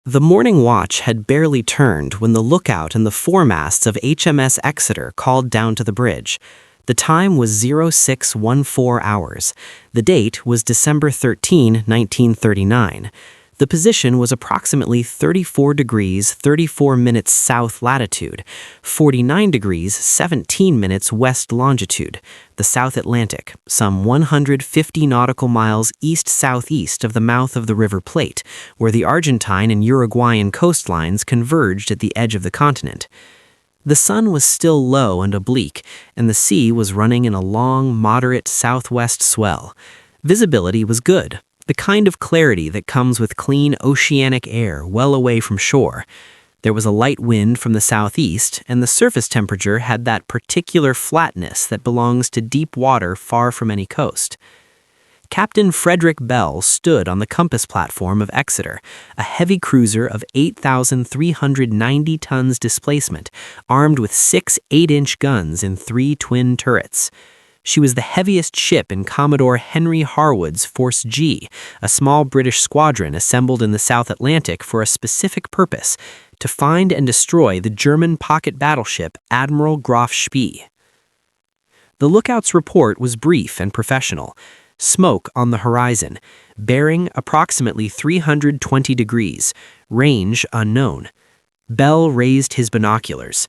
The morning watch had barely turned when the lookout and the foremasts of HMS Exeter called down to the bridge. The time was 0614 hours. The date was December 13, 1939. The position was approximately 34 degrees 34 minutes south latitude, 49 degrees 17 minutes west longitude, the South Atlantic, some 150 nautical miles east-southeast of the mouth of the River Plate, where the Argentine and Uruguayan coastlines converged at the edge of the continent. The sun was still low and oblique, and the sea was running in a long, moderate southwest swell. Visibility was good, the kind of clarity that comes with clean oceanic air well away from shore. There was a light wind from the southeast, and the surface temperature had that particular flatness that belongs to deep water far from any coast. Captain Frederick Bell stood on the compass platform of Exeter, a heavy cruiser of 8,390 tons displacement, armed with 6 8-inch guns in 3 twin turrets. She was the heaviest ship in Commodore Henry Harwood's Force G, a small British squadron assembled in the South Atlantic for a specific purpose, to find and destroy the German pocket battleship Admiral Graf Spee. The lookout's report was brief and professional. Smoke on the horizon, bearing approximately 320 degrees, range unknown. Bell raised his binoculars.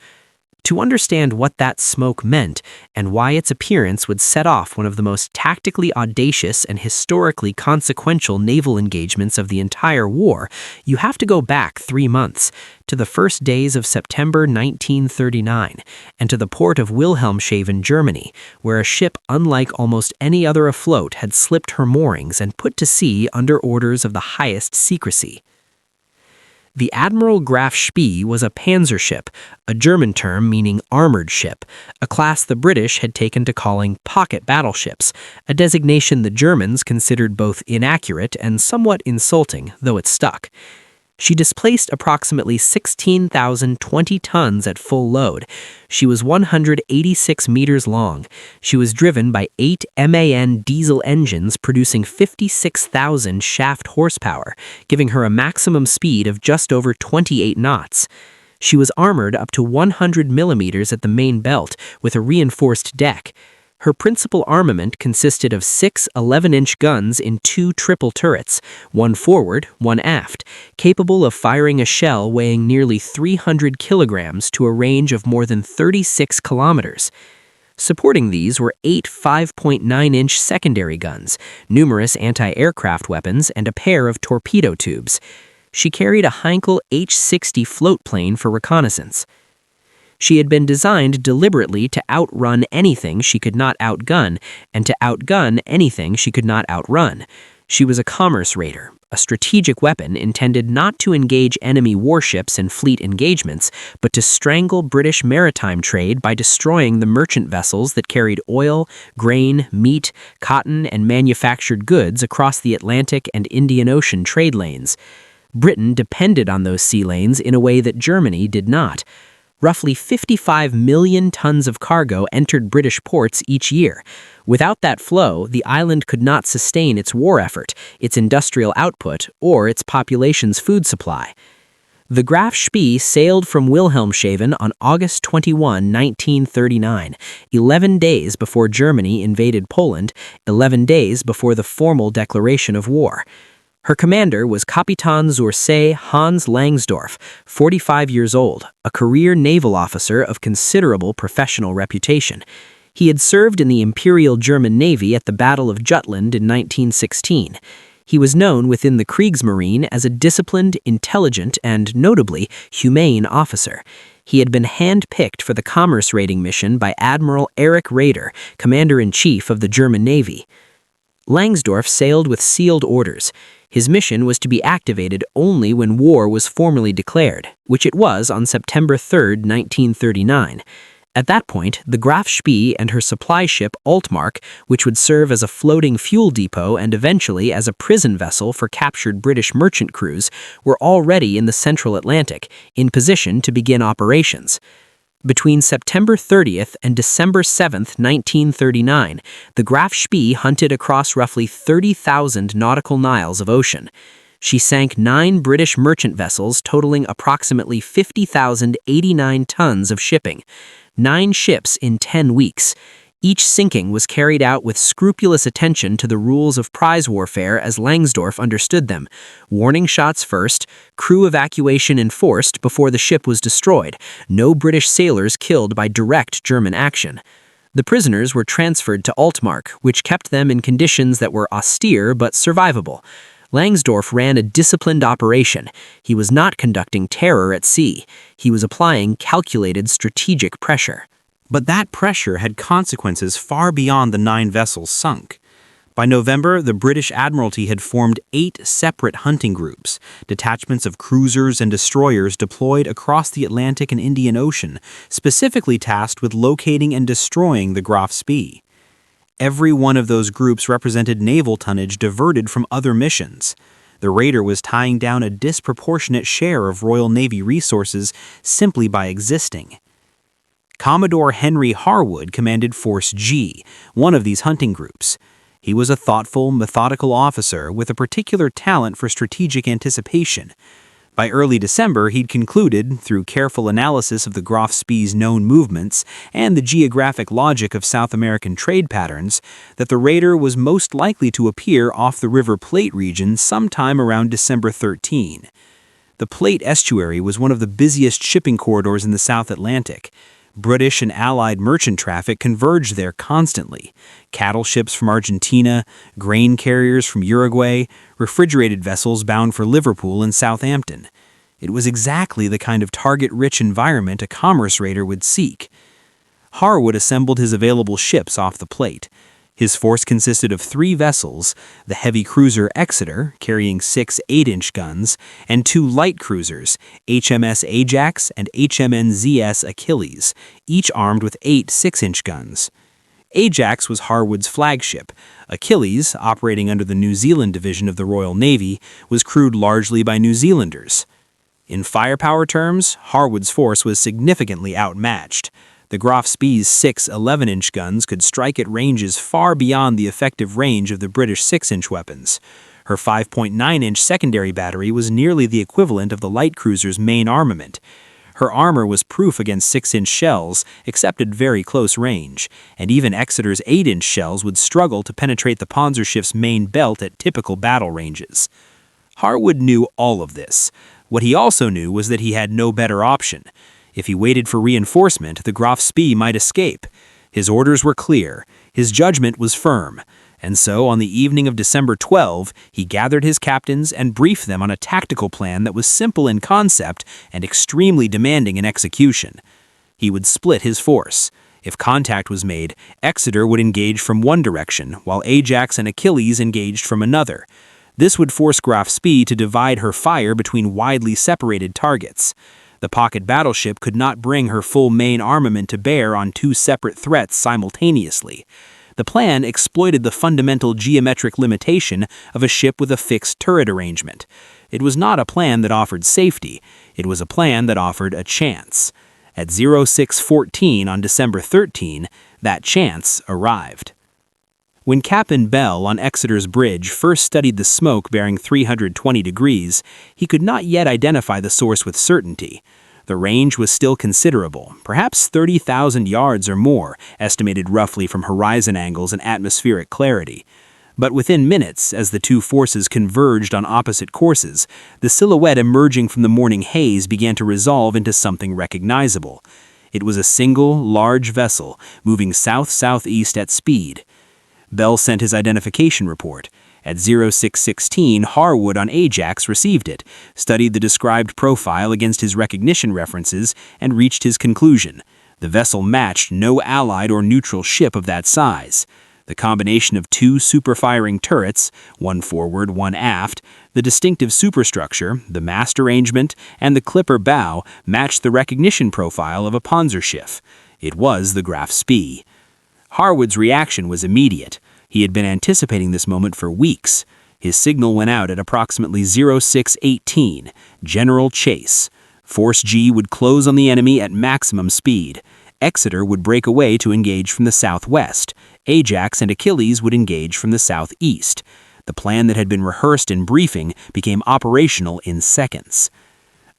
To understand what that smoke meant and why its appearance would set off one of the most tactically audacious and historically consequential naval engagements of the entire war, you have to go back 3 months, to the first days of September 1939, and to the port of Wilhelmshaven, Germany, where a ship unlike almost any other afloat had slipped her moorings and put to sea under orders of the highest secrecy. The Admiral Graf Spee was a panzer ship, a German term meaning armored ship, a class the British had taken to calling pocket battleships, a designation the Germans considered both inaccurate and somewhat insulting, though it stuck. She displaced approximately 16,020 tons at full load. She was 186 meters long. She was driven by 8 MAN diesel engines producing 56,000 shaft horsepower, giving her a maximum speed of just over 28 knots. She was armored up to 100 millimeters at the main belt with a reinforced deck. Her principal armament consisted of 6 11-inch guns in 2 triple turrets, one forward, one aft, capable of firing a shell weighing nearly 300 kilograms to a range of more than 36 kilometers. Supporting these were 8 5.9-inch secondary guns, numerous anti-aircraft weapons, and a pair of torpedo tubes. She carried a Heinkel H-60 float plane for reconnaissance. She had been designed deliberately to outrun anything she could not outgun, and to outgun anything she could not outrun. She was a commerce raider, a strategic weapon intended not to engage enemy warships in fleet engagements, but to strangle British maritime trade by destroying the merchant vessels that carried oil, grain, meat, cotton, and manufactured goods across the Atlantic and Indian Ocean trade lanes. Britain depended on those sea lanes in a way that Germany did not. Roughly 55 million tons of cargo entered British ports each year. Without that flow, the island could not sustain its war effort, its industrial output, or its population's food supply. The Graf Spee sailed from Wilhelmshaven on August 21, 1939, 11 days before Germany invaded Poland, 11 days before the formal declaration of war. Her commander was Kapitan zur See Hans Langsdorff, 45 years old, a career naval officer of considerable professional reputation. He had served in the Imperial German Navy at the Battle of Jutland in 1916. He was known within the Kriegsmarine as a disciplined, intelligent, and, notably, humane officer. He had been hand-picked for the commerce raiding mission by Admiral Erich Raeder, Commander-in-Chief of the German Navy. Langsdorff sailed with sealed orders. His mission was to be activated only when war was formally declared, which it was on September 3, 1939. At that point, the Graf Spee and her supply ship Altmark, which would serve as a floating fuel depot and eventually as a prison vessel for captured British merchant crews, were already in the central Atlantic, in position to begin operations. Between September 30th and December 7th, 1939, the Graf Spee hunted across roughly 30,000 nautical miles of ocean. She sank 9 British merchant vessels totaling approximately 50,089 tons of shipping, 9 ships in 10 weeks. Each sinking was carried out with scrupulous attention to the rules of prize warfare as Langsdorff understood them. Warning shots first, crew evacuation enforced before the ship was destroyed, no British sailors killed by direct German action. The prisoners were transferred to Altmark, which kept them in conditions that were austere but survivable. Langsdorff ran a disciplined operation. He was not conducting terror at sea. He was applying calculated strategic pressure. But that pressure had consequences far beyond the 9 vessels sunk. By November, the British Admiralty had formed 8 separate hunting groups, detachments of cruisers and destroyers deployed across the Atlantic and Indian Ocean, specifically tasked with locating and destroying the Graf Spee. Every one of those groups represented naval tonnage diverted from other missions. The raider was tying down a disproportionate share of Royal Navy resources simply by existing. Commodore Henry Harwood commanded Force G, one of these hunting groups. He was a thoughtful, methodical officer with a particular talent for strategic anticipation. By early December, he'd concluded, through careful analysis of the Graf Spee's known movements and the geographic logic of South American trade patterns, that the raider was most likely to appear off the River Plate region sometime around December 13. The Plate estuary was one of the busiest shipping corridors in the South Atlantic. British and Allied merchant traffic converged there constantly. Cattle ships from Argentina, grain carriers from Uruguay, refrigerated vessels bound for Liverpool and Southampton. It was exactly the kind of target-rich environment a commerce raider would seek. Harwood assembled his available ships off the Plate. His force consisted of 3 vessels, the heavy cruiser Exeter, carrying 6 8-inch guns, and 2 light cruisers, HMS Ajax and HMNZS Achilles, each armed with 8 6-inch guns. Ajax was Harwood's flagship. Achilles, operating under the New Zealand Division of the Royal Navy, was crewed largely by New Zealanders. In firepower terms, Harwood's force was significantly outmatched. The Graf Spee's 6 11-inch guns could strike at ranges far beyond the effective range of the British 6-inch weapons. Her 5.9-inch secondary battery was nearly the equivalent of the light cruiser's main armament. Her armor was proof against 6-inch shells, except at very close range, and even Exeter's 8-inch shells would struggle to penetrate the Panzerschiff's main belt at typical battle ranges. Harwood knew all of this. What he also knew was that he had no better option. If he waited for reinforcement, the Graf Spee might escape. His orders were clear. His judgment was firm. And so, on the evening of December 12, he gathered his captains and briefed them on a tactical plan that was simple in concept and extremely demanding in execution. He would split his force. If contact was made, Exeter would engage from one direction, while Ajax and Achilles engaged from another. This would force Graf Spee to divide her fire between widely separated targets. The pocket battleship could not bring her full main armament to bear on 2 separate threats simultaneously. The plan exploited the fundamental geometric limitation of a ship with a fixed turret arrangement. It was not a plan that offered safety. It was a plan that offered a chance. At 0614 on December 13, that chance arrived. When Captain Bell on Exeter's bridge first studied the smoke bearing 320 degrees, he could not yet identify the source with certainty. The range was still considerable, perhaps 30,000 yards or more, estimated roughly from horizon angles and atmospheric clarity. But within minutes, as the 2 forces converged on opposite courses, the silhouette emerging from the morning haze began to resolve into something recognizable. It was a single, large vessel, moving south-southeast at speed. Bell sent his identification report. At 0616, Harwood on Ajax received it, studied the described profile against his recognition references, and reached his conclusion. The vessel matched no Allied or neutral ship of that size. The combination of 2 super-firing turrets, one forward, one aft, the distinctive superstructure, the mast arrangement, and the clipper bow matched the recognition profile of a Panzerschiff. It was the Graf Spee. Harwood's reaction was immediate. He had been anticipating this moment for weeks. His signal went out at approximately 0618, General Chase. Force G would close on the enemy at maximum speed. Exeter would break away to engage from the southwest. Ajax and Achilles would engage from the southeast. The plan that had been rehearsed in briefing became operational in seconds.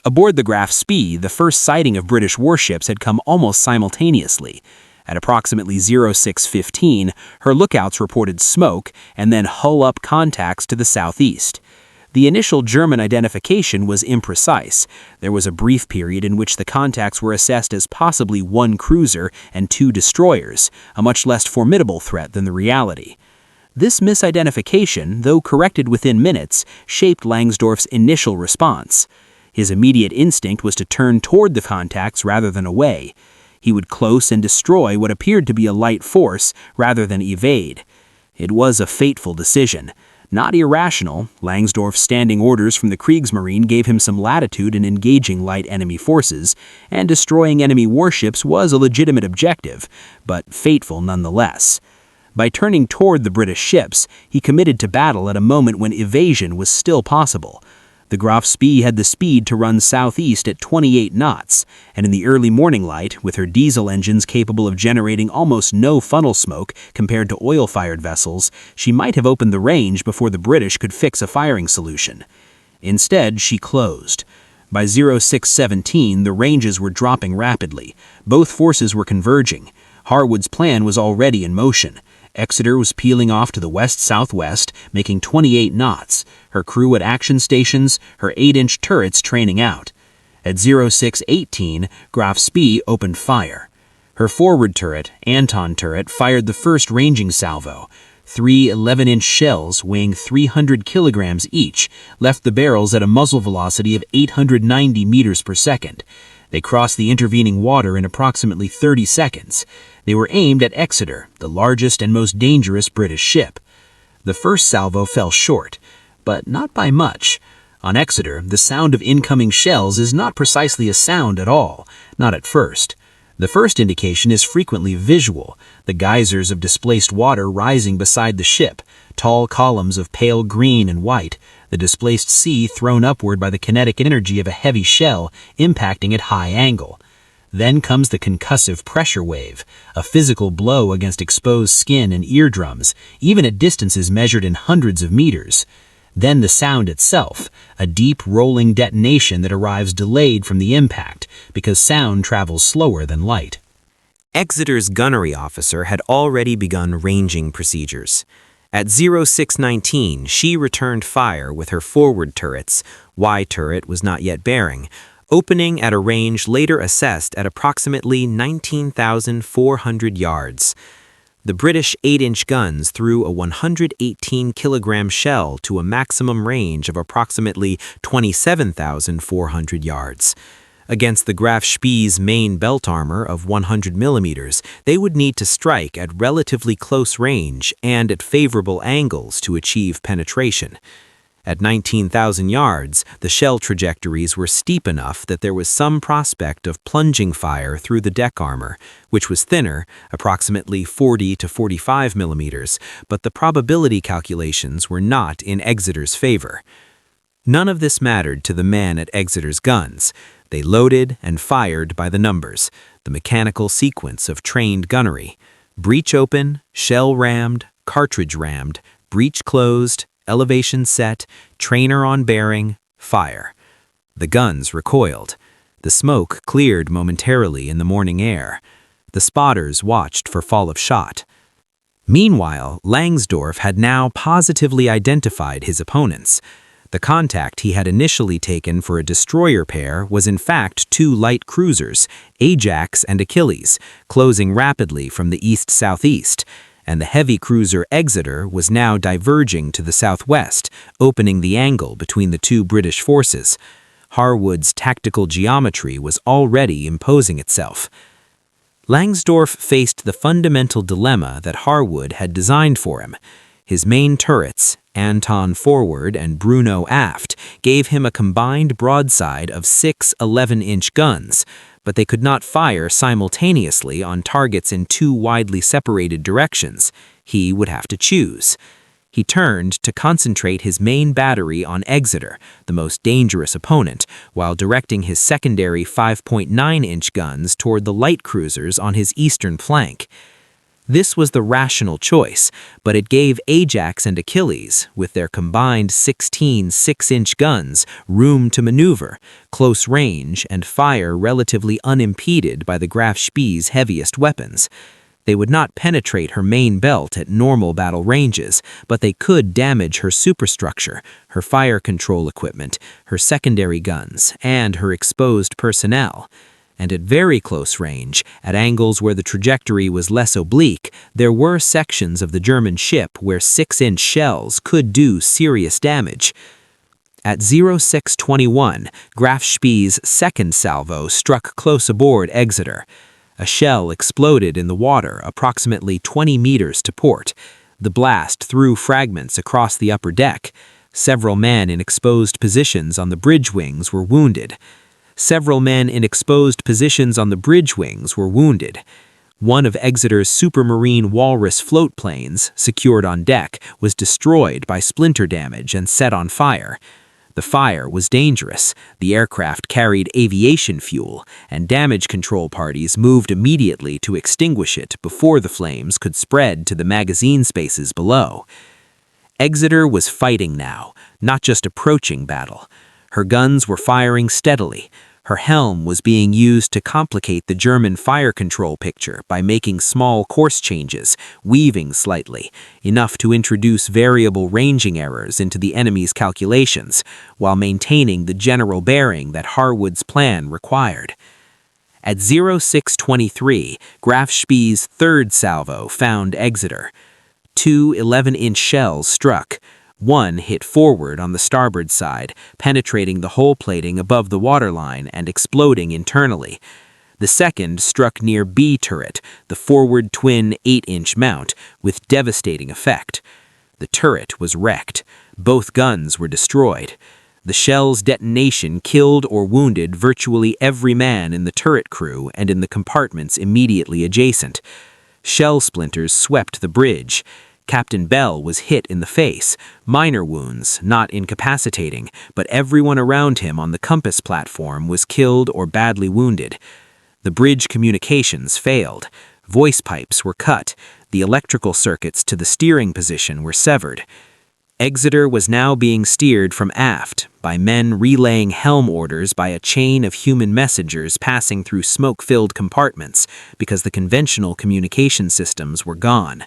Aboard the Graf Spee, the first sighting of British warships had come almost simultaneously. At approximately 06:15, her lookouts reported smoke and then hull-up contacts to the southeast. The initial German identification was imprecise. There was a brief period in which the contacts were assessed as possibly one cruiser and two destroyers, a much less formidable threat than the reality. This misidentification, though corrected within minutes, shaped Langsdorff's initial response. His immediate instinct was to turn toward the contacts rather than away. He would close and destroy what appeared to be a light force rather than evade. It was a fateful decision. Not irrational, Langsdorff's standing orders from the Kriegsmarine gave him some latitude in engaging light enemy forces, and destroying enemy warships was a legitimate objective, but fateful nonetheless. By turning toward the British ships, he committed to battle at a moment when evasion was still possible. The Graf Spee had the speed to run southeast at 28 knots, and in the early morning light, with her diesel engines capable of generating almost no funnel smoke compared to oil-fired vessels, she might have opened the range before the British could fix a firing solution. Instead, she closed. By 06:17, the ranges were dropping rapidly. Both forces were converging. Harwood's plan was already in motion. Exeter was peeling off to the west-southwest, making 28 knots, her crew at action stations, her 8-inch turrets training out. At 06:18, Graf Spee opened fire. Her forward turret, Anton turret, fired the first ranging salvo. Three 11-inch shells, weighing 300 kilograms each, left the barrels at a muzzle velocity of 890 meters per second. They crossed the intervening water in approximately 30 seconds. They were aimed at Exeter, the largest and most dangerous British ship. The first salvo fell short, but not by much. On Exeter, the sound of incoming shells is not precisely a sound at all, not at first. The first indication is frequently visual, the geysers of displaced water rising beside the ship, tall columns of pale green and white, the displaced sea thrown upward by the kinetic energy of a heavy shell impacting at high angle. Then comes the concussive pressure wave, a physical blow against exposed skin and eardrums, even at distances measured in hundreds of meters. Then the sound itself, a deep rolling detonation that arrives delayed from the impact, because sound travels slower than light. Exeter's gunnery officer had already begun ranging procedures. At 06:19, she returned fire with her forward turrets. Y turret was not yet bearing, opening at a range later assessed at approximately 19,400 yards. The British 8-inch guns threw a 118-kilogram shell to a maximum range of approximately 27,400 yards. Against the Graf Spee's main belt armor of 100 millimeters, they would need to strike at relatively close range and at favorable angles to achieve penetration. At 19,000 yards, the shell trajectories were steep enough that there was some prospect of plunging fire through the deck armor, which was thinner, approximately 40 to 45 millimeters, but the probability calculations were not in Exeter's favor. None of this mattered to the men at Exeter's guns. They loaded and fired by the numbers, the mechanical sequence of trained gunnery. Breech open, shell rammed, cartridge rammed, breech closed, elevation set, trainer on bearing, fire. The guns recoiled. The smoke cleared momentarily in the morning air. The spotters watched for fall of shot. Meanwhile, Langsdorff had now positively identified his opponents. The contact he had initially taken for a destroyer pair was in fact two light cruisers, Ajax and Achilles, closing rapidly from the east-southeast, and the heavy cruiser Exeter was now diverging to the southwest, opening the angle between the two British forces. Harwood's tactical geometry was already imposing itself. Langsdorff faced the fundamental dilemma that Harwood had designed for him. His main turrets, Anton forward and Bruno aft, gave him a combined broadside of 6 11-inch guns, but they could not fire simultaneously on targets in two widely separated directions. He would have to choose. He turned to concentrate his main battery on Exeter, the most dangerous opponent, while directing his secondary 5.9-inch guns toward the light cruisers on his eastern flank. This was the rational choice, but it gave Ajax and Achilles, with their combined 16 6-inch guns, room to maneuver, close range, and fire relatively unimpeded by the Graf Spee's heaviest weapons. They would not penetrate her main belt at normal battle ranges, but they could damage her superstructure, her fire control equipment, her secondary guns, and her exposed personnel. And at very close range, at angles where the trajectory was less oblique, there were sections of the German ship where 6-inch shells could do serious damage. At 0621, Graf Spee's second salvo struck close aboard Exeter. A shell exploded in the water approximately 20 meters to port. The blast threw fragments across the upper deck. Several men in exposed positions on the bridge wings were wounded. One of Exeter's Supermarine Walrus float planes, secured on deck, was destroyed by splinter damage and set on fire. The fire was dangerous. The aircraft carried aviation fuel, and damage control parties moved immediately to extinguish it before the flames could spread to the magazine spaces below. Exeter was fighting now, not just approaching battle. Her guns were firing steadily. Her helm was being used to complicate the German fire control picture by making small course changes, weaving slightly, enough to introduce variable ranging errors into the enemy's calculations, while maintaining the general bearing that Harwood's plan required. At 0623, Graf Spee's third salvo found Exeter. 2 11-inch shells struck. One hit forward on the starboard side, penetrating the hull plating above the waterline and exploding internally. The second struck near B turret, the forward twin 8-inch mount, with devastating effect. The turret was wrecked. Both guns were destroyed. The shell's detonation killed or wounded virtually every man in the turret crew and in the compartments immediately adjacent. Shell splinters swept the bridge. Captain Bell was hit in the face, minor wounds, not incapacitating, but everyone around him on the compass platform was killed or badly wounded. The bridge communications failed. Voice pipes were cut. The electrical circuits to the steering position were severed. Exeter was now being steered from aft by men relaying helm orders by a chain of human messengers passing through smoke-filled compartments because the conventional communication systems were gone.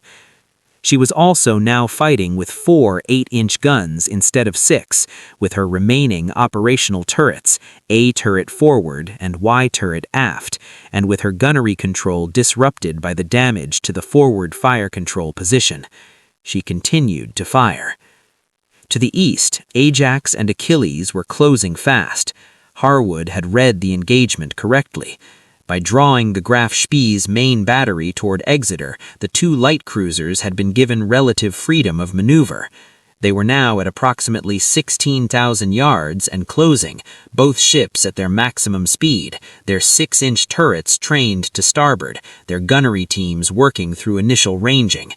She was also now fighting with 4 8-inch guns instead of 6, with her remaining operational turrets, A turret forward and Y turret aft, and with her gunnery control disrupted by the damage to the forward fire control position. She continued to fire. To the east, Ajax and Achilles were closing fast. Harwood had read the engagement correctly. By drawing the Graf Spee's main battery toward Exeter, the 2 light cruisers had been given relative freedom of maneuver. They were now at approximately 16,000 yards and closing, both ships at their maximum speed, their 6-inch turrets trained to starboard, their gunnery teams working through initial ranging.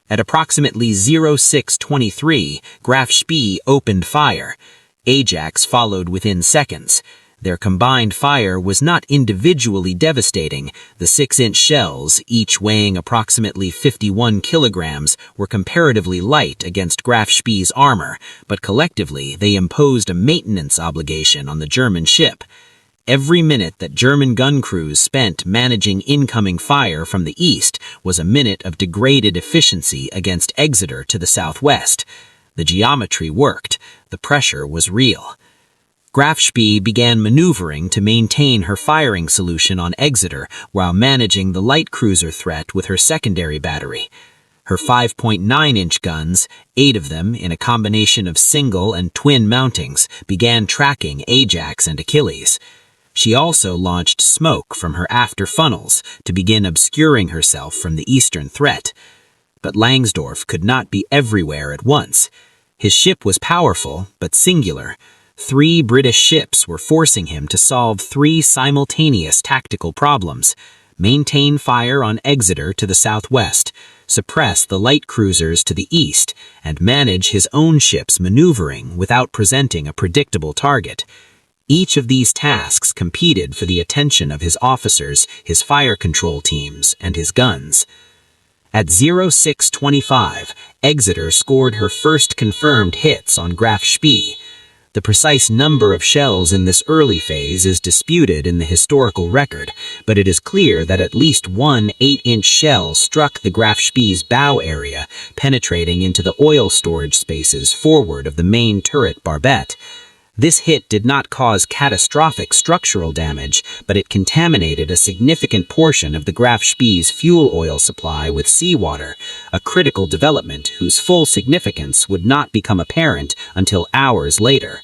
At approximately 0623, Graf Spee opened fire. Ajax followed within seconds. Their combined fire was not individually devastating. The 6-inch shells, each weighing approximately 51 kilograms, were comparatively light against Graf Spee's armor, but collectively they imposed a maintenance obligation on the German ship. Every minute that German gun crews spent managing incoming fire from the east was a minute of degraded efficiency against Exeter to the southwest. The geometry worked. The pressure was real. Graf Spee began maneuvering to maintain her firing solution on Exeter while managing the light cruiser threat with her secondary battery. Her 5.9-inch guns, 8 of them in a combination of single and twin mountings, began tracking Ajax and Achilles. She also launched smoke from her after funnels to begin obscuring herself from the eastern threat. But Langsdorff could not be everywhere at once. His ship was powerful, but singular. 3 British ships were forcing him to solve 3 simultaneous tactical problems: maintain fire on Exeter to the southwest, suppress the light cruisers to the east, and manage his own ships maneuvering without presenting a predictable target. Each of these tasks competed for the attention of his officers, his fire control teams, and his guns. At 0625, Exeter scored her first confirmed hits on Graf Spee. The precise number of shells in this early phase is disputed in the historical record, but it is clear that at least one 8-inch shell struck the Graf Spee's bow area, penetrating into the oil storage spaces forward of the main turret barbette. This hit did not cause catastrophic structural damage, but it contaminated a significant portion of the Graf Spee's fuel oil supply with seawater, a critical development whose full significance would not become apparent until hours later.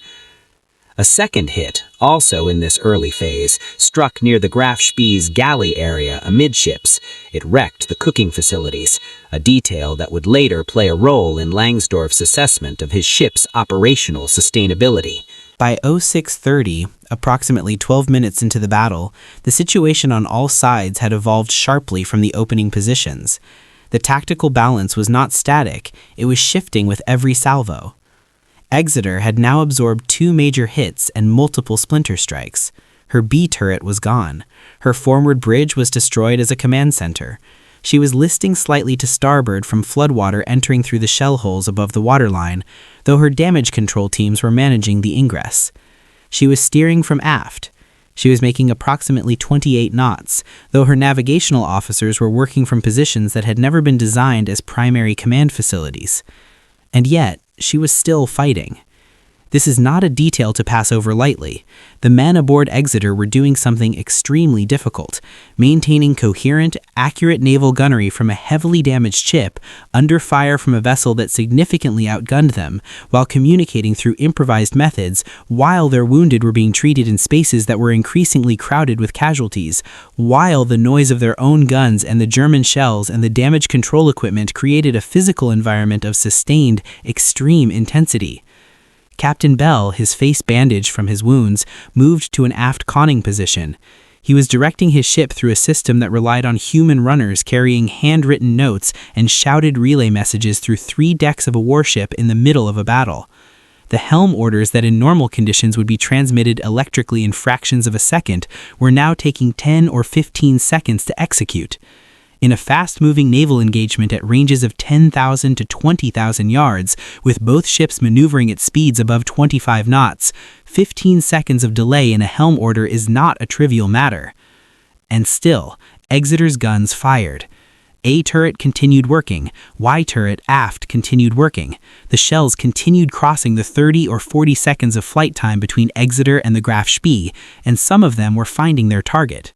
A second hit, also in this early phase, struck near the Graf Spee's galley area amidships. It wrecked the cooking facilities, a detail that would later play a role in Langsdorff's assessment of his ship's operational sustainability. By 0630, approximately 12 minutes into the battle, the situation on all sides had evolved sharply from the opening positions. The tactical balance was not static, it was shifting with every salvo. Exeter had now absorbed 2 major hits and multiple splinter strikes. Her B turret was gone. Her forward bridge was destroyed as a command center. She was listing slightly to starboard from floodwater entering through the shell holes above the waterline, though her damage control teams were managing the ingress. She was steering from aft. She was making approximately 28 knots, though her navigational officers were working from positions that had never been designed as primary command facilities. And yet, she was still fighting. This is not a detail to pass over lightly. The men aboard Exeter were doing something extremely difficult, maintaining coherent, accurate naval gunnery from a heavily damaged ship under fire from a vessel that significantly outgunned them, while communicating through improvised methods, while their wounded were being treated in spaces that were increasingly crowded with casualties, while the noise of their own guns and the German shells and the damage control equipment created a physical environment of sustained, extreme intensity. Captain Bell, his face bandaged from his wounds, moved to an aft conning position. He was directing his ship through a system that relied on human runners carrying handwritten notes and shouted relay messages through 3 decks of a warship in the middle of a battle. The helm orders that in normal conditions would be transmitted electrically in fractions of a second were now taking 10 or 15 seconds to execute. In a fast-moving naval engagement at ranges of 10,000 to 20,000 yards, with both ships maneuvering at speeds above 25 knots, 15 seconds of delay in a helm order is not a trivial matter. And still, Exeter's guns fired. A turret continued working, Y turret aft continued working. The shells continued crossing the 30 or 40 seconds of flight time between Exeter and the Graf Spee, and some of them were finding their target.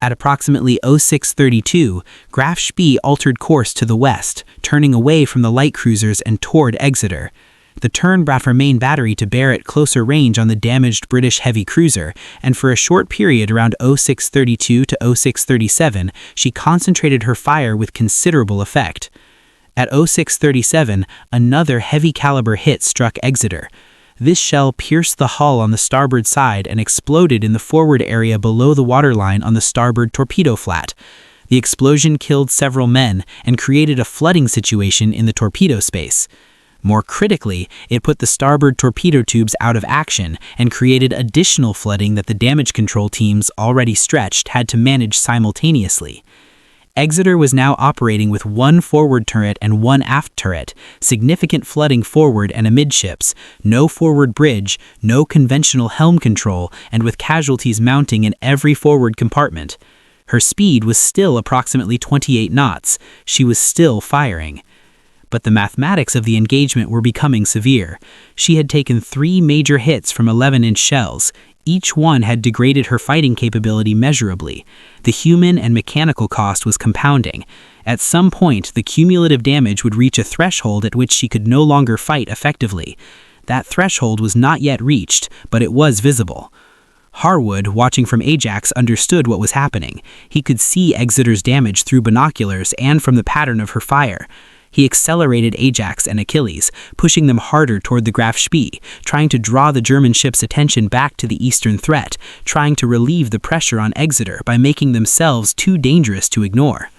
At approximately 0632, Graf Spee altered course to the west, turning away from the light cruisers and toward Exeter. The turn brought her main battery to bear at closer range on the damaged British heavy cruiser, and for a short period around 0632 to 0637, she concentrated her fire with considerable effect. At 0637, another heavy caliber hit struck Exeter. This shell pierced the hull on the starboard side and exploded in the forward area below the waterline on the starboard torpedo flat. The explosion killed several men and created a flooding situation in the torpedo space. More critically, it put the starboard torpedo tubes out of action and created additional flooding that the damage control teams, already stretched, had to manage simultaneously. Exeter was now operating with 1 forward turret and 1 aft turret, significant flooding forward and amidships, no forward bridge, no conventional helm control, and with casualties mounting in every forward compartment. Her speed was still approximately 28 knots. She was still firing. But the mathematics of the engagement were becoming severe. She had taken 3 major hits from 11-inch shells. Each one had degraded her fighting capability measurably. The human and mechanical cost was compounding. At some point, the cumulative damage would reach a threshold at which she could no longer fight effectively. That threshold was not yet reached, but it was visible. Harwood, watching from Ajax, understood what was happening. He could see Exeter's damage through binoculars and from the pattern of her fire. He accelerated Ajax and Achilles, pushing them harder toward the Graf Spee, trying to draw the German ship's attention back to the eastern threat, trying to relieve the pressure on Exeter by making themselves too dangerous to ignore.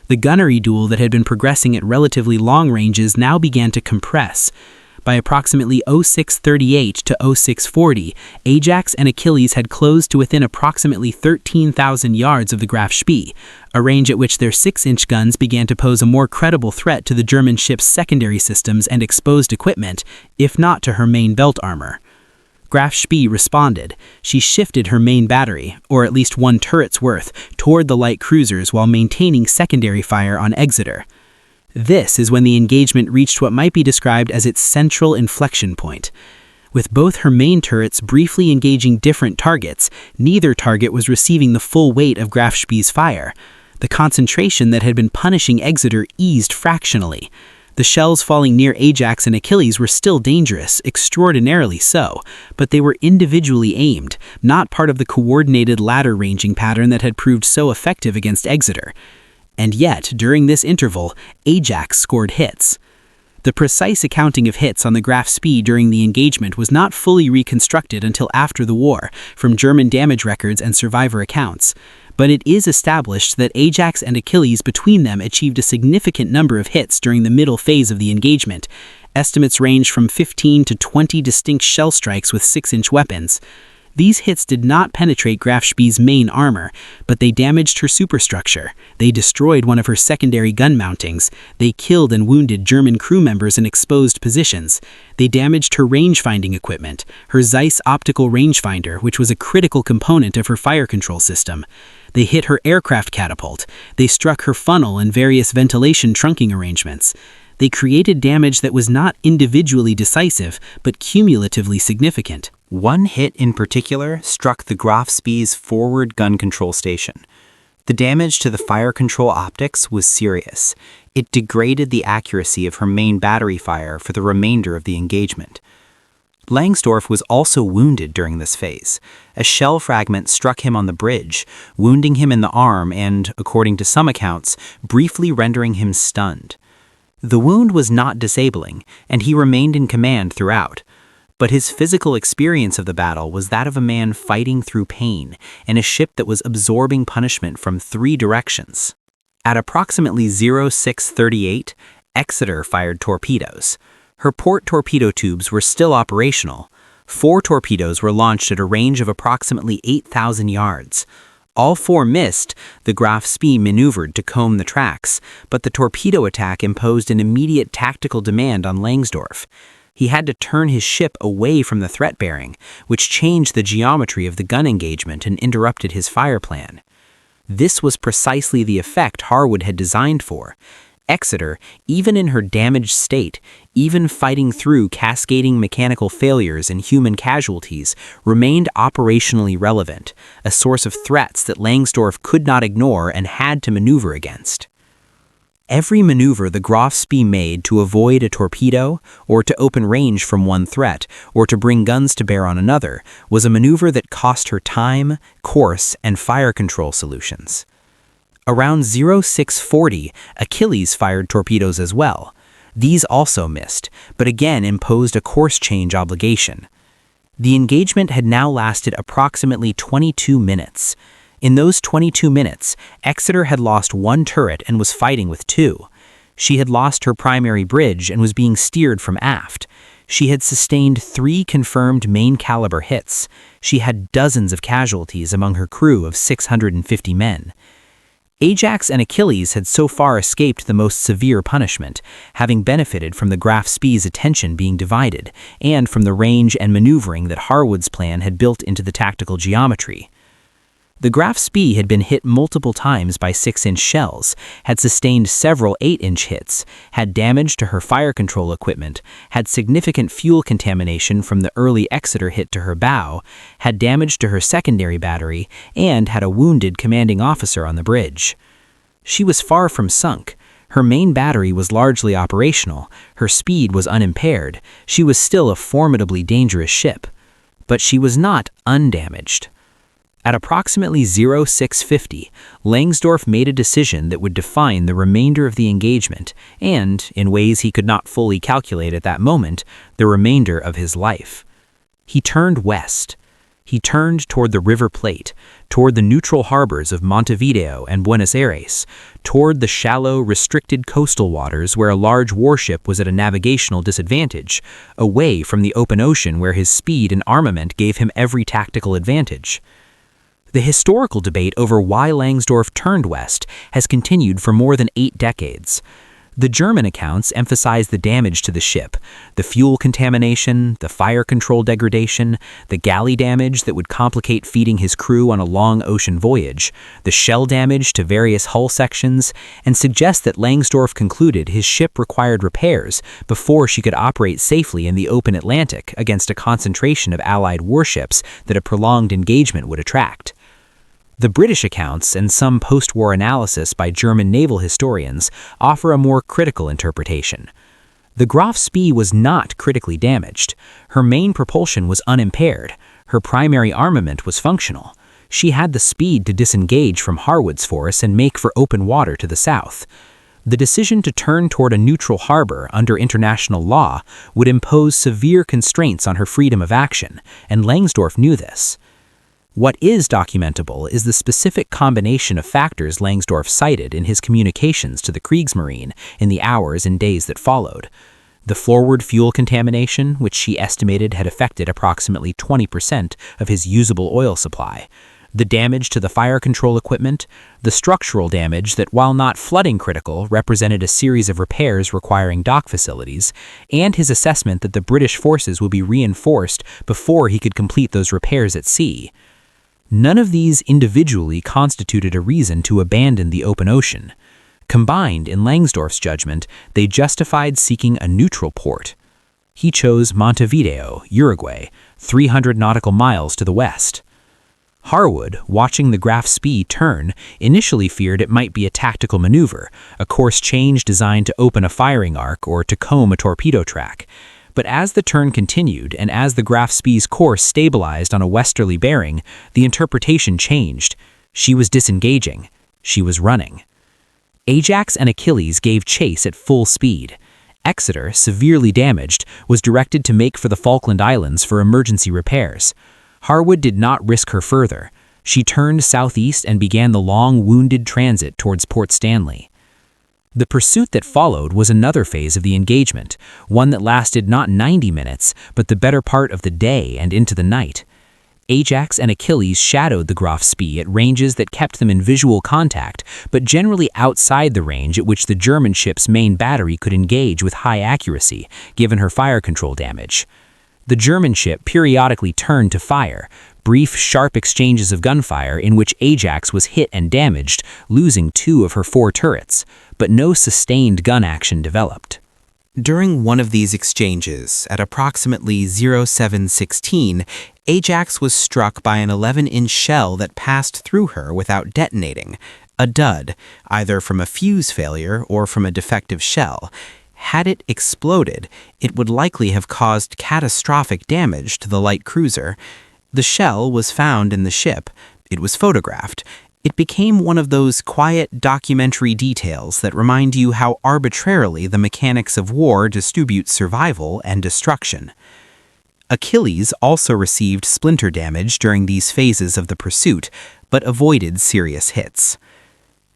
The gunnery duel that had been progressing at relatively long ranges now began to compress. By approximately 0638 to 0640, Ajax and Achilles had closed to within approximately 13,000 yards of the Graf Spee, a range at which their 6-inch guns began to pose a more credible threat to the German ship's secondary systems and exposed equipment, if not to her main belt armor. Graf Spee responded. She shifted her main battery, or at least one turret's worth, toward the light cruisers while maintaining secondary fire on Exeter. This is when the engagement reached what might be described as its central inflection point. With both her main turrets briefly engaging different targets, neither target was receiving the full weight of Graf Spee's fire. The concentration that had been punishing Exeter eased fractionally. The shells falling near Ajax and Achilles were still dangerous, extraordinarily so, but they were individually aimed, not part of the coordinated ladder ranging pattern that had proved so effective against Exeter. And yet, during this interval, Ajax scored hits. The precise accounting of hits on the Graf Spee during the engagement was not fully reconstructed until after the war, from German damage records and survivor accounts. But it is established that Ajax and Achilles between them achieved a significant number of hits during the middle phase of the engagement. Estimates range from 15 to 20 distinct shell strikes with 6-inch weapons. These hits did not penetrate Graf Spee's main armor, but they damaged her superstructure. They destroyed one of her secondary gun mountings. They killed and wounded German crew members in exposed positions. They damaged her range-finding equipment, her Zeiss optical rangefinder, which was a critical component of her fire control system. They hit her aircraft catapult. They struck her funnel and various ventilation trunking arrangements. They created damage that was not individually decisive, but cumulatively significant. One hit in particular struck the Graf Spee's forward gun control station. The damage to the fire control optics was serious. It degraded the accuracy of her main battery fire for the remainder of the engagement. Langsdorff was also wounded during this phase. A shell fragment struck him on the bridge, wounding him in the arm and, according to some accounts, briefly rendering him stunned. The wound was not disabling, and he remained in command throughout. But his physical experience of the battle was that of a man fighting through pain in a ship that was absorbing punishment from 3 directions. At approximately 0638, Exeter fired torpedoes. Her port torpedo tubes were still operational. 4 torpedoes were launched at a range of approximately 8,000 yards. All 4 missed. The Graf Spee maneuvered to comb the tracks, but the torpedo attack imposed an immediate tactical demand on Langsdorff. He had to turn his ship away from the threat bearing, which changed the geometry of the gun engagement and interrupted his fire plan. This was precisely the effect Harwood had designed for. Exeter, even in her damaged state, even fighting through cascading mechanical failures and human casualties, remained operationally relevant, a source of threats that Langsdorff could not ignore and had to maneuver against. Every maneuver the Graf Spee made to avoid a torpedo, or to open range from one threat, or to bring guns to bear on another, was a maneuver that cost her time, course, and fire control solutions. Around 0640, Achilles fired torpedoes as well. These also missed, but again imposed a course change obligation. The engagement had now lasted approximately 22 minutes. In those 22 minutes, Exeter had lost 1 turret and was fighting with 2. She had lost her primary bridge and was being steered from aft. She had sustained 3 confirmed main caliber hits. She had dozens of casualties among her crew of 650 men. Ajax and Achilles had so far escaped the most severe punishment, having benefited from the Graf Spee's attention being divided and from the range and maneuvering that Harwood's plan had built into the tactical geometry. The Graf Spee had been hit multiple times by 6-inch shells, had sustained several 8-inch hits, had damage to her fire control equipment, had significant fuel contamination from the early Exeter hit to her bow, had damage to her secondary battery, and had a wounded commanding officer on the bridge. She was far from sunk. Her main battery was largely operational, her speed was unimpaired, she was still a formidably dangerous ship. But she was not undamaged. At approximately 0650, Langsdorff made a decision that would define the remainder of the engagement and, in ways he could not fully calculate at that moment, the remainder of his life. He turned west. He turned toward the River Plate, toward the neutral harbors of Montevideo and Buenos Aires, toward the shallow, restricted coastal waters where a large warship was at a navigational disadvantage, away from the open ocean where his speed and armament gave him every tactical advantage. The historical debate over why Langsdorff turned west has continued for more than 8 decades. The German accounts emphasize the damage to the ship, the fuel contamination, the fire control degradation, the galley damage that would complicate feeding his crew on a long ocean voyage, the shell damage to various hull sections, and suggest that Langsdorff concluded his ship required repairs before she could operate safely in the open Atlantic against a concentration of Allied warships that a prolonged engagement would attract. The British accounts and some post-war analysis by German naval historians offer a more critical interpretation. The Graf Spee was not critically damaged. Her main propulsion was unimpaired. Her primary armament was functional. She had the speed to disengage from Harwood's force and make for open water to the south. The decision to turn toward a neutral harbor under international law would impose severe constraints on her freedom of action, and Langsdorff knew this. What is documentable is the specific combination of factors Langsdorff cited in his communications to the Kriegsmarine in the hours and days that followed. The forward fuel contamination, which she estimated had affected approximately 20% of his usable oil supply, the damage to the fire control equipment, the structural damage that, while not flooding critical, represented a series of repairs requiring dock facilities, and his assessment that the British forces would be reinforced before he could complete those repairs at sea. None of these individually constituted a reason to abandon the open ocean. Combined, in Langsdorff's judgment, they justified seeking a neutral port. He chose Montevideo, Uruguay, 300 nautical miles to the west. Harwood, watching the Graf Spee turn, initially feared it might be a tactical maneuver, a course change designed to open a firing arc or to comb a torpedo track. But as the turn continued and as the Graf Spee's course stabilized on a westerly bearing, the interpretation changed. She was disengaging. She was running. Ajax and Achilles gave chase at full speed. Exeter, severely damaged, was directed to make for the Falkland Islands for emergency repairs. Harwood did not risk her further. She turned southeast and began the long, wounded transit towards Port Stanley. The pursuit that followed was another phase of the engagement, one that lasted not 90 minutes, but the better part of the day and into the night. Ajax and Achilles shadowed the Graf Spee at ranges that kept them in visual contact, but generally outside the range at which the German ship's main battery could engage with high accuracy, given her fire control damage. The German ship periodically turned to fire, brief, sharp exchanges of gunfire in which Ajax was hit and damaged, losing 2 of her 4 turrets, but no sustained gun action developed. During one of these exchanges, at approximately 0716, Ajax was struck by an 11-inch shell that passed through her without detonating, a dud, either from a fuse failure or from a defective shell. Had it exploded, it would likely have caused catastrophic damage to the light cruiser. The shell was found in the ship. It was photographed. It became one of those quiet documentary details that remind you how arbitrarily the mechanics of war distribute survival and destruction. Achilles also received splinter damage during these phases of the pursuit, but avoided serious hits.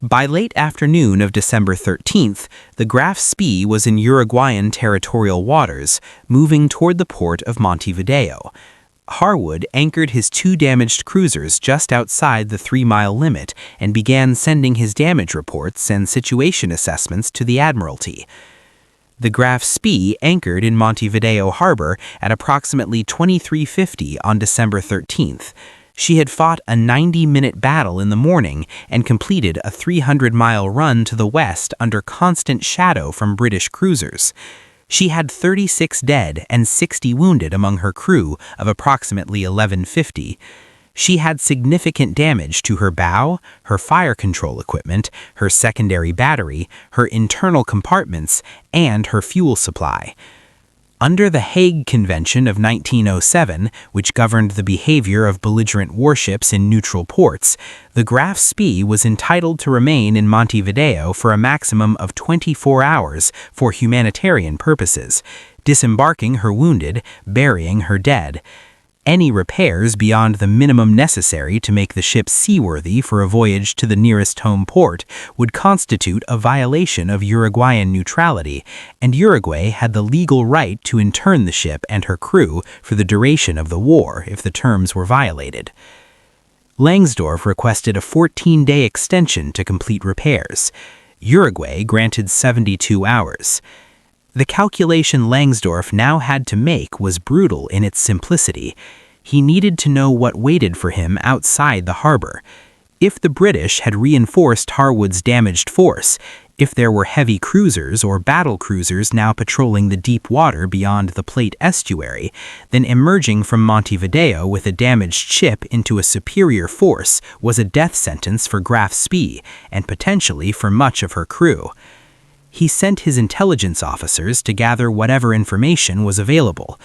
By late afternoon of December 13th, the Graf Spee was in Uruguayan territorial waters, moving toward the port of Montevideo. Harwood anchored his 2 damaged cruisers just outside the 3-mile limit and began sending his damage reports and situation assessments to the Admiralty. The Graf Spee anchored in Montevideo harbor at approximately 23:50 on December 13th. She had fought a 90-minute battle in the morning and completed a 300-mile run to the west under constant shadow from British cruisers. She had 36 dead and 60 wounded among her crew of approximately 1150. She had significant damage to her bow, her fire control equipment, her secondary battery, her internal compartments, and her fuel supply. Under the Hague Convention of 1907, which governed the behavior of belligerent warships in neutral ports, the Graf Spee was entitled to remain in Montevideo for a maximum of 24 hours for humanitarian purposes, disembarking her wounded, burying her dead. Any repairs beyond the minimum necessary to make the ship seaworthy for a voyage to the nearest home port would constitute a violation of Uruguayan neutrality, and Uruguay had the legal right to intern the ship and her crew for the duration of the war if the terms were violated. Langsdorff requested a 14-day extension to complete repairs. Uruguay granted 72 hours. The calculation Langsdorff now had to make was brutal in its simplicity. He needed to know what waited for him outside the harbor. If the British had reinforced Harwood's damaged force, if there were heavy cruisers or battle cruisers now patrolling the deep water beyond the Plate estuary, then emerging from Montevideo with a damaged ship into a superior force was a death sentence for Graf Spee and potentially for much of her crew. He sent his intelligence officers to gather whatever information was available.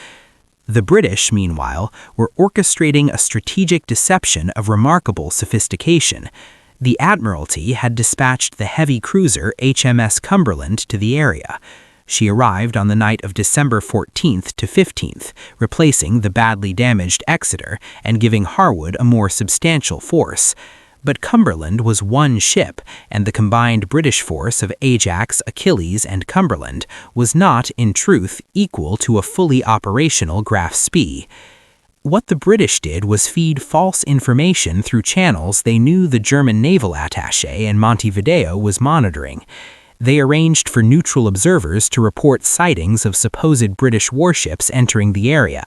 The British, meanwhile, were orchestrating a strategic deception of remarkable sophistication. The Admiralty had dispatched the heavy cruiser HMS Cumberland to the area. She arrived on the night of December 14th to 15th, replacing the badly damaged Exeter and giving Harwood a more substantial force. But Cumberland was one ship, and the combined British force of Ajax, Achilles, and Cumberland was not, in truth, equal to a fully operational Graf Spee. What the British did was feed false information through channels they knew the German naval attaché in Montevideo was monitoring. They arranged for neutral observers to report sightings of supposed British warships entering the area.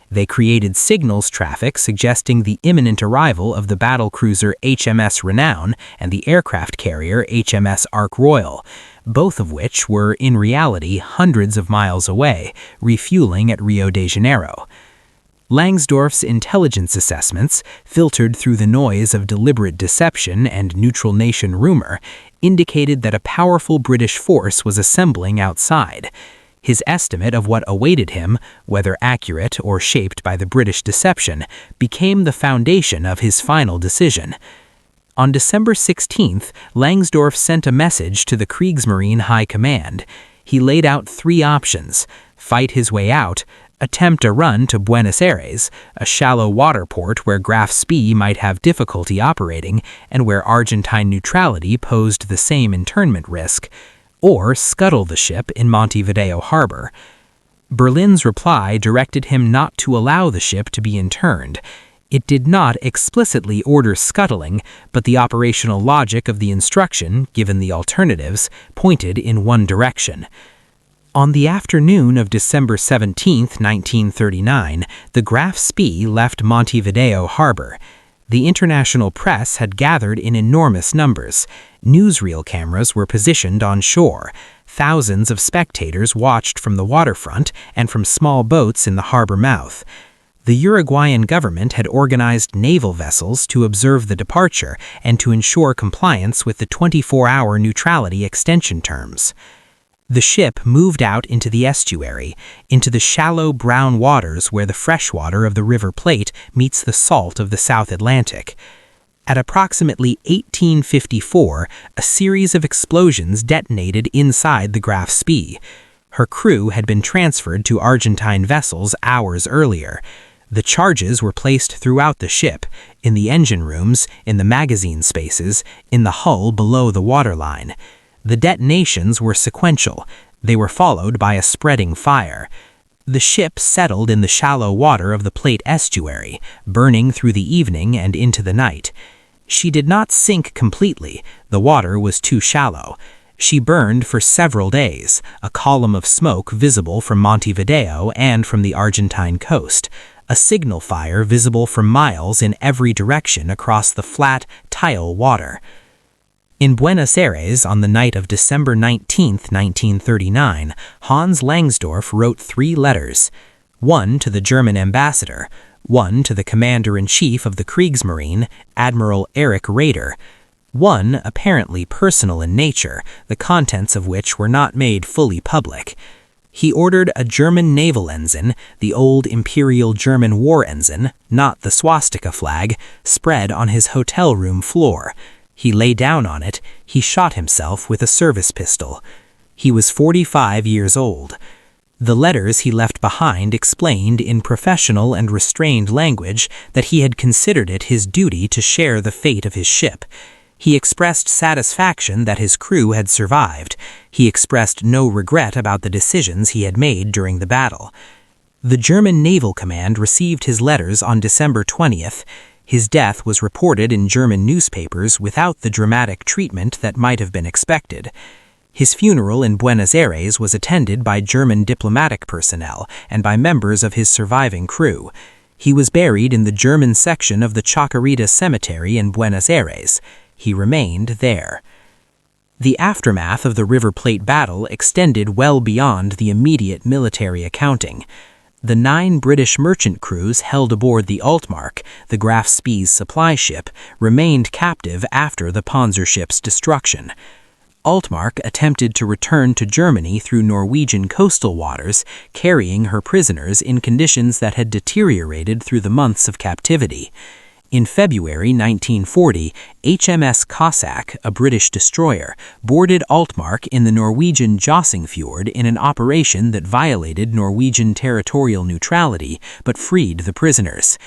They created signals traffic suggesting the imminent arrival of the battlecruiser HMS Renown and the aircraft carrier HMS Ark Royal, both of which were in reality hundreds of miles away, refueling at Rio de Janeiro. Langsdorff's intelligence assessments, filtered through the noise of deliberate deception and neutral nation rumor, indicated that a powerful British force was assembling outside. His estimate of what awaited him, whether accurate or shaped by the British deception, became the foundation of his final decision. On December 16th, Langsdorff sent a message to the Kriegsmarine High Command. He laid out 3 options: fight his way out, attempt a run to Buenos Aires, a shallow water port where Graf Spee might have difficulty operating and where Argentine neutrality posed the same internment risk, or scuttle the ship in Montevideo harbor. Berlin's reply directed him not to allow the ship to be interned. It did not explicitly order scuttling, but the operational logic of the instruction, given the alternatives, pointed in one direction. On the afternoon of December 17, 1939, the Graf Spee left Montevideo harbor. The international press had gathered in enormous numbers. Newsreel cameras were positioned on shore. Thousands of spectators watched from the waterfront and from small boats in the harbor mouth. The Uruguayan government had organized naval vessels to observe the departure and to ensure compliance with the 24-hour neutrality extension terms. The ship moved out into the estuary, into the shallow brown waters where the freshwater of the River Plate meets the salt of the South Atlantic. At approximately 1854, a series of explosions detonated inside the Graf Spee. Her crew had been transferred to Argentine vessels hours earlier. The charges were placed throughout the ship, in the engine rooms, in the magazine spaces, in the hull below the waterline. The detonations were sequential. They were followed by a spreading fire. The ship settled in the shallow water of the Plate estuary, burning through the evening and into the night. She did not sink completely. The water was too shallow. She burned for several days, a column of smoke visible from Montevideo and from the Argentine coast, a signal fire visible for miles in every direction across the flat, tile water. In Buenos Aires, on the night of December 19, 1939, Hans Langsdorff wrote 3 letters, one to the German ambassador, one to the commander-in-chief of the Kriegsmarine, Admiral Erich Raeder, one apparently personal in nature, the contents of which were not made fully public. He ordered a German naval ensign, the old Imperial German war ensign, not the swastika flag, spread on his hotel room floor. He lay down on it. He shot himself with a service pistol. He was 45 years old. The letters he left behind explained in professional and restrained language that he had considered it his duty to share the fate of his ship. He expressed satisfaction that his crew had survived. He expressed no regret about the decisions he had made during the battle. The German Naval Command received his letters on December 20th. His death was reported in German newspapers without the dramatic treatment that might have been expected. His funeral in Buenos Aires was attended by German diplomatic personnel and by members of his surviving crew. He was buried in the German section of the Chacarita Cemetery in Buenos Aires. He remained there. The aftermath of the River Plate battle extended well beyond the immediate military accounting. The 9 British merchant crews held aboard the Altmark, the Graf Spee's supply ship, remained captive after the Panzership's destruction. Altmark attempted to return to Germany through Norwegian coastal waters, carrying her prisoners in conditions that had deteriorated through the months of captivity. In February 1940, HMS Cossack, a British destroyer, boarded Altmark in the Norwegian Jossingfjord in an operation that violated Norwegian territorial neutrality but freed the prisoners.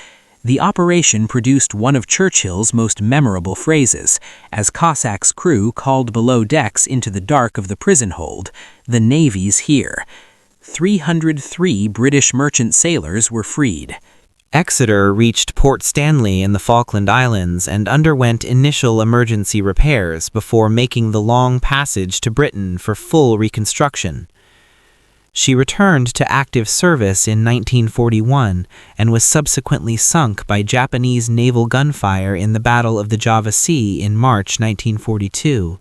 The operation produced one of Churchill's most memorable phrases, as Cossack's crew called below decks into the dark of the prison hold, "The Navy's here." 303 British merchant sailors were freed. Exeter reached Port Stanley in the Falkland Islands and underwent initial emergency repairs before making the long passage to Britain for full reconstruction. She returned to active service in 1941 and was subsequently sunk by Japanese naval gunfire in the Battle of the Java Sea in March 1942.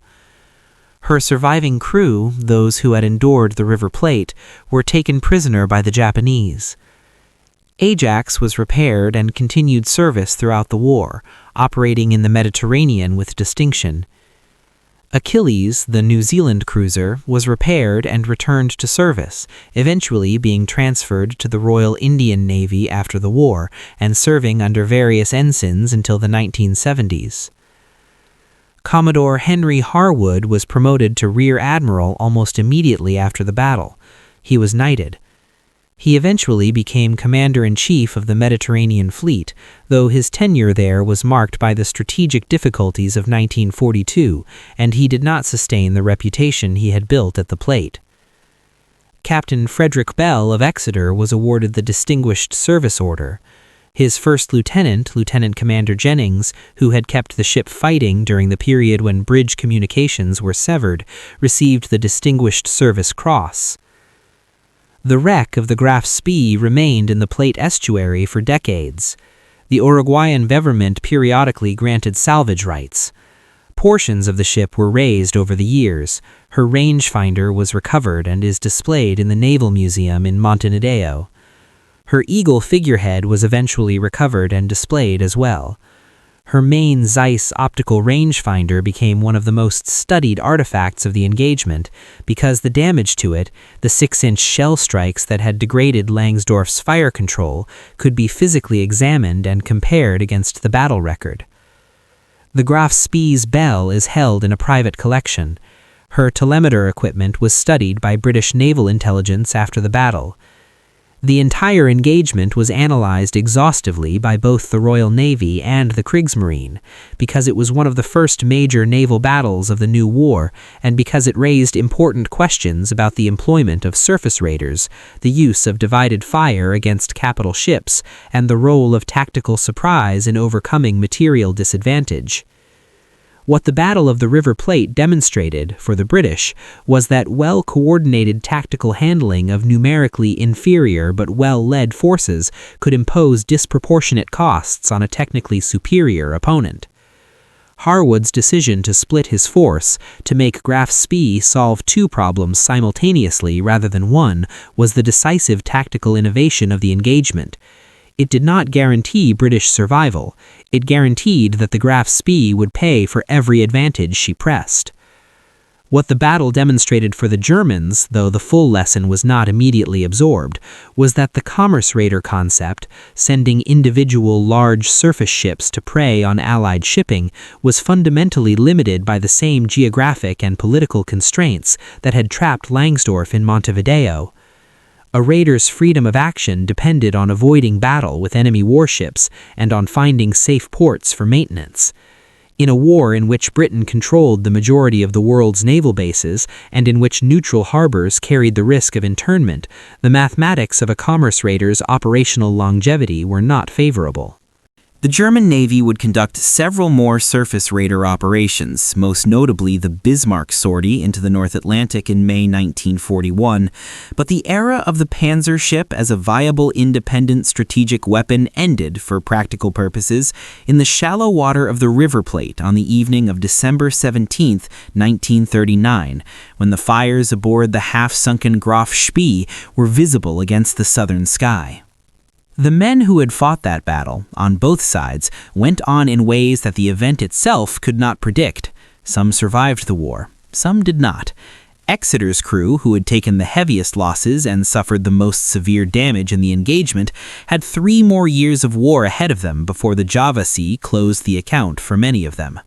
Her surviving crew, those who had endured the River Plate, were taken prisoner by the Japanese. Ajax was repaired and continued service throughout the war, operating in the Mediterranean with distinction. Achilles, the New Zealand cruiser, was repaired and returned to service, eventually being transferred to the Royal Indian Navy after the war and serving under various ensigns until the 1970s. Commodore Henry Harwood was promoted to Rear Admiral almost immediately after the battle. He was knighted. He eventually became Commander-in-Chief of the Mediterranean Fleet, though his tenure there was marked by the strategic difficulties of 1942, and he did not sustain the reputation he had built at the Plate. Captain Frederick Bell of Exeter was awarded the Distinguished Service Order. His first lieutenant, Lieutenant Commander Jennings, who had kept the ship fighting during the period when bridge communications were severed, received the Distinguished Service Cross. The wreck of the Graf Spee remained in the Plate estuary for decades. The Uruguayan government periodically granted salvage rights. Portions of the ship were raised over the years. Her rangefinder was recovered and is displayed in the Naval Museum in Montevideo. Her eagle figurehead was eventually recovered and displayed as well. Her main Zeiss optical rangefinder became one of the most studied artifacts of the engagement because the damage to it, the 6-inch shell strikes that had degraded Langsdorff's fire control, could be physically examined and compared against the battle record. The Graf Spee's bell is held in a private collection. Her telemeter equipment was studied by British naval intelligence after the battle. The entire engagement was analyzed exhaustively by both the Royal Navy and the Kriegsmarine, because it was one of the first major naval battles of the new war, and because it raised important questions about the employment of surface raiders, the use of divided fire against capital ships, and the role of tactical surprise in overcoming material disadvantage. What the Battle of the River Plate demonstrated, for the British, was that well-coordinated tactical handling of numerically inferior but well-led forces could impose disproportionate costs on a technically superior opponent. Harwood's decision to split his force, to make Graf Spee solve 2 problems simultaneously rather than one, was the decisive tactical innovation of the engagement. It did not guarantee British survival. It guaranteed that the Graf Spee would pay for every advantage she pressed. What the battle demonstrated for the Germans, though the full lesson was not immediately absorbed, was that the commerce raider concept, sending individual large surface ships to prey on Allied shipping, was fundamentally limited by the same geographic and political constraints that had trapped Langsdorff in Montevideo. A raider's freedom of action depended on avoiding battle with enemy warships and on finding safe ports for maintenance. In a war in which Britain controlled the majority of the world's naval bases and in which neutral harbors carried the risk of internment, the mathematics of a commerce raider's operational longevity were not favorable. The German Navy would conduct several more surface raider operations, most notably the Bismarck sortie into the North Atlantic in May 1941, but the era of the Panzer ship as a viable independent strategic weapon ended, for practical purposes, in the shallow water of the River Plate on the evening of December 17, 1939, when the fires aboard the half-sunken Graf Spee were visible against the southern sky. The men who had fought that battle, on both sides, went on in ways that the event itself could not predict. Some survived the war, some did not. Exeter's crew, who had taken the heaviest losses and suffered the most severe damage in the engagement, had 3 more years of war ahead of them before the Java Sea closed the account for many of them.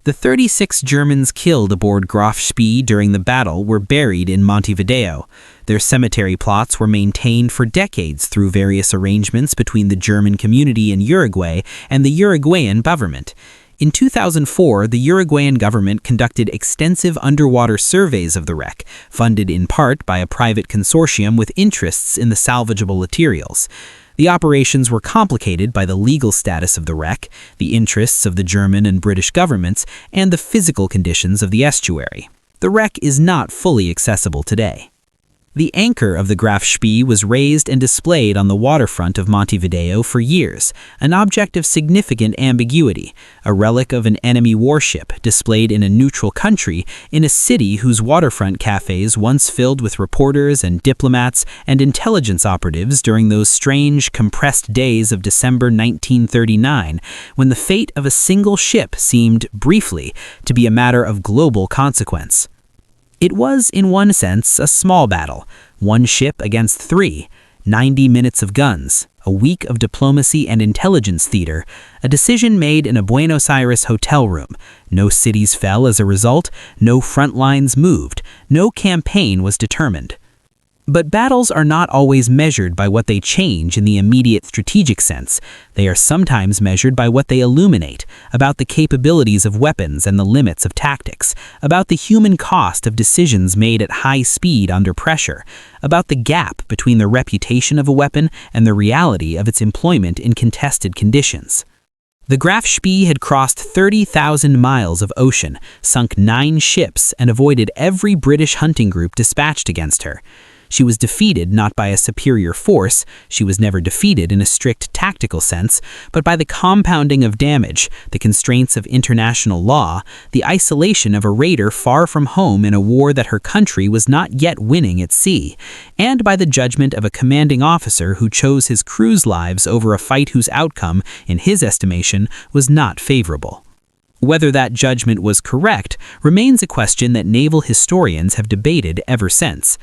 The 36 Germans killed aboard Graf Spee during the battle were buried in Montevideo. Their cemetery plots were maintained for decades through various arrangements between the German community in Uruguay and the Uruguayan government. In 2004, the Uruguayan government conducted extensive underwater surveys of the wreck, funded in part by a private consortium with interests in the salvageable materials. The operations were complicated by the legal status of the wreck, the interests of the German and British governments, and the physical conditions of the estuary. The wreck is not fully accessible today. The anchor of the Graf Spee was raised and displayed on the waterfront of Montevideo for years, an object of significant ambiguity, a relic of an enemy warship displayed in a neutral country in a city whose waterfront cafes once filled with reporters and diplomats and intelligence operatives during those strange, compressed days of December 1939, when the fate of a single ship seemed, briefly, to be a matter of global consequence. It was, in one sense, a small battle, 1 ship against 3, 90 minutes of guns, a week of diplomacy and intelligence theater, a decision made in a Buenos Aires hotel room. No cities fell as a result, no front lines moved, no campaign was determined. But battles are not always measured by what they change in the immediate strategic sense. They are sometimes measured by what they illuminate, about the capabilities of weapons and the limits of tactics, about the human cost of decisions made at high speed under pressure, about the gap between the reputation of a weapon and the reality of its employment in contested conditions. The Graf Spee had crossed 30,000 miles of ocean, sunk 9 ships, and avoided every British hunting group dispatched against her. She was defeated not by a superior force, she was never defeated in a strict tactical sense, but by the compounding of damage, the constraints of international law, the isolation of a raider far from home in a war that her country was not yet winning at sea, and by the judgment of a commanding officer who chose his crew's lives over a fight whose outcome, in his estimation, was not favorable. Whether that judgment was correct remains a question that naval historians have debated ever since.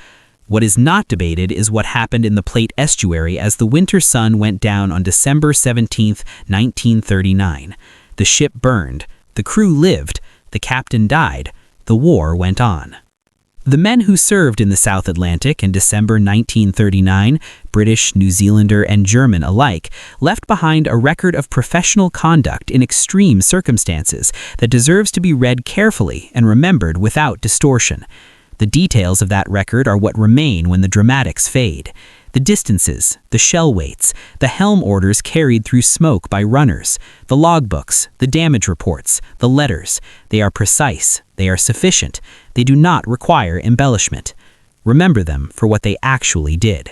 What is not debated is what happened in the Plate estuary as the winter sun went down on December 17, 1939. The ship burned, the crew lived, the captain died, the war went on. The men who served in the South Atlantic in December 1939, British, New Zealander, and German alike, left behind a record of professional conduct in extreme circumstances that deserves to be read carefully and remembered without distortion. The details of that record are what remain when the dramatics fade. The distances, the shell weights, the helm orders carried through smoke by runners, the logbooks, the damage reports, the letters, they are precise, they are sufficient, they do not require embellishment. Remember them for what they actually did.